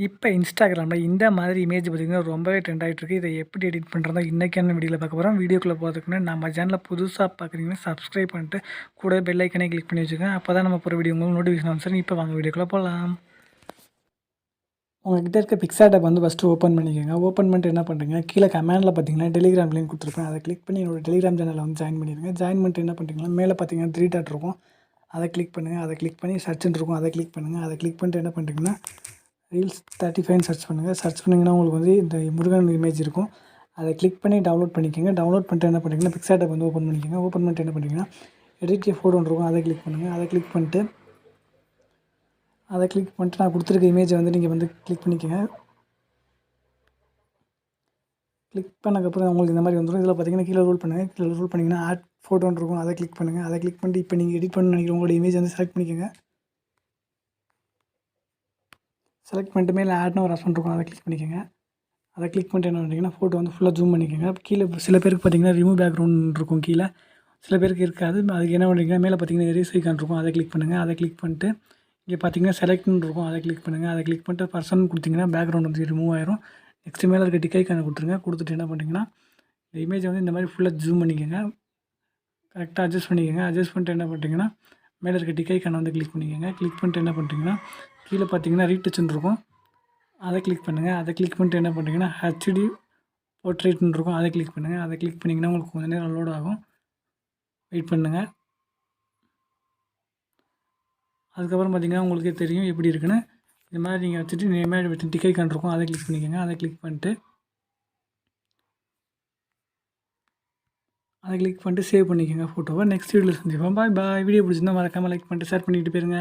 இப்போ இன்ஸ்டாகிராமில் இந்த மாதிரி இமேஜ் பார்த்திங்கன்னா ரொம்பவே ட்ரெண்ட் ஆகிட்டு இருக்கு. இதை எப்படி எடிட் பண்ணுறதா இன்றைக்கான வீடியோவில் பார்க்க போகிறோம். வீடியோக்குள்ளே போகிறதுக்கு முன்னாடி நம்ம சேனலில் புதுசாக பார்க்குறீங்கன்னா சப்ஸ்கிரைப் பண்ணிட்டு கூட பெல் ஐக்கனே கிளிக் பண்ணி வச்சுக்கோங்க. அப்போ தான் நம்ம போகிற வீடியோ உங்களுக்கு நோட்டிஃபிகேஷன் வந்து. இப்போ வாங்க வீடியோக்குள்ளே போகலாம். உங்கள்கிட்ட இருக்க பிக்சார்ட் ஆப் வந்து ஃபஸ்ட்டு ஓப்பன் பண்ணிக்கோங்க. ஓப்பன் பண்ணிட்டு என்ன பண்ணுறீங்க, கீழே கமெண்டில் பார்த்தீங்கன்னா டெலிகிராம் லிங்க் கொடுத்துருப்பேன். அதை கிளிக் பண்ணி என்னோட டெலிகிராம் சேனலில் வந்து ஜாயின் பண்ணிடுங்க. ஜாயின் பண்ணிட்டு என்ன பண்ணுறீங்கன்னா மேலே பார்த்தீங்கன்னா 3 டாட் இருக்கும், அதை கிளிக் பண்ணுங்கள். அதை கிளிக் பண்ணி சர்ச்சுன்னு இருக்கும், அதை கிளிக் பண்ணுங்கள். அதை கிளிக் பண்ணிட்டு என்ன பண்ணுறீங்கன்னா ரீல்ஸ் 35 சர்ச் பண்ணுங்கள். சர்ச் பண்ணிங்கன்னா உங்களுக்கு வந்து இந்த முருகன் இமேஜ் இருக்கும். அதை கிளிக் பண்ணி டவுன்லோட் பண்ணிக்கோங்க. டவுன்லோட் பண்ணிட்டு என்ன பண்ணுறீங்கன்னா பிக்சார்ட் ஆப் வந்து ஓப்பன் பண்ணிக்கோங்க. ஓப்பன் பண்ணிட்டு என்ன பண்ணுறீங்கன்னா எடிட் ஏ ஃபோட்டோன்னு இருக்கும், அதை கிளிக் பண்ணுங்கள். அதை கிளிக் பண்ணிட்டு நான் கொடுத்துருக்க இமேஜை வந்து நீங்கள் வந்து கிளிக் பண்ணிக்கோங்க. கிளிக் பண்ணக்கப்புறம் உங்களுக்கு இந்த மாதிரி வந்துடும். இதில் பார்த்தீங்கன்னா கீழே ரோல் பண்ணுங்கள். கீழே ரோல் பண்ணிங்கன்னா ஆட் ஃபோட்டோன்னு இருக்கும், அதை கிளிக் பண்ணுங்கள். அதை கிளிக் பண்ணிட்டு இப்போ நீங்கள் எடிட் பண்ண நினைக்கிற உங்களோட இமேஜ் வந்து செலக்ட் பண்ணிக்கோங்க. செலக்ட் பண்ணிட்டு மேலே ஆட்னு ஒரு ஆப்ஷன் இருக்கும், அதை கிளிக் பண்ணிக்கோங்க. அதை கிளிக் பண்ணிட்டு என்ன பண்ணுறீங்கன்னா ஃபோட்டோ வந்து ஃபுல்லாக ஜூம் பண்ணிக்கோங்க. கீழே சில பேருக்கு பார்த்தீங்கன்னா ரிமூவ் பேக்ரவுண்ட் இருக்கும் கீழே, சில பேருக்கு இருக்காது. அதுக்கு என்ன பண்ணுறீங்கன்னா மேலே பார்த்தீங்கன்னா எரேஸ் ஐகான் இருக்கும், அதை கிளிக் பண்ணுங்கள். அதை கிளிக் பண்ணிட்டு இங்கே பார்த்தீங்கன்னா செலக்ட்னு இருக்கும், அதை கிளிக் பண்ணுங்கள். அதை கிளிக் பண்ணிட்டு பர்சன் கொடுத்தீங்கன்னா பேக்ரவுண்ட் வந்து ரிமூவ் ஆயிரும். நெக்ஸ்ட்டு மேலே இருக்க டிக் ஐகானை கொடுத்துருங்க. கொடுத்துட்டு என்ன பண்ணுறீங்கன்னா இந்த இமேஜை வந்து இந்த மாதிரி ஃபுல்லாக ஜூம் பண்ணிக்கோங்க. கரெக்டாக அட்ஜஸ்ட் பண்ணிக்கோங்க. அட்ஜஸ்ட் பண்ணிட்டு என்ன பண்ணுறீங்கன்னா மேலே இருக்க டிக் ஐகானை வந்து கிளிக் பண்ணிக்கோங்க. கிளிக் பண்ணிட்டு என்ன பண்ணுறீங்கன்னா கீழே பார்த்தீங்கன்னா ரீடச்சுன்னு இருக்கும், அதை கிளிக் பண்ணுங்கள். அதை கிளிக் பண்ணிட்டு என்ன பண்ணுறீங்கன்னா ஹெச்டி போர்ட்ரேட்னு இருக்கும், அதை கிளிக் பண்ணுங்கள். அதை கிளிக் பண்ணிங்கன்னா உங்களுக்கு கொஞ்சம் நேரம் லோட் ஆகும், வெயிட் பண்ணுங்கள். அதுக்கப்புறம் பார்த்தீங்கன்னா உங்களுக்கே தெரியும் எப்படி இருக்குன்னு. இந்த மாதிரி நீங்கள் வச்சுட்டு இமேஜ் வச்சு டிக் ஐகான் இருக்கும், அதை கிளிக் பண்ணிக்கோங்க. அதை கிளிக் பண்ணிட்டு சேவ் பண்ணிக்கோங்க ஃபோட்டோவை. நெக்ஸ்ட் வீடியோவில் செஞ்சுப்போம். பாய் பாய். வீடியோ பிடிச்சிருந்தா மறக்காமல் லைக் பண்ணிட்டு ஷேர் பண்ணிட்டு போயிருங்க.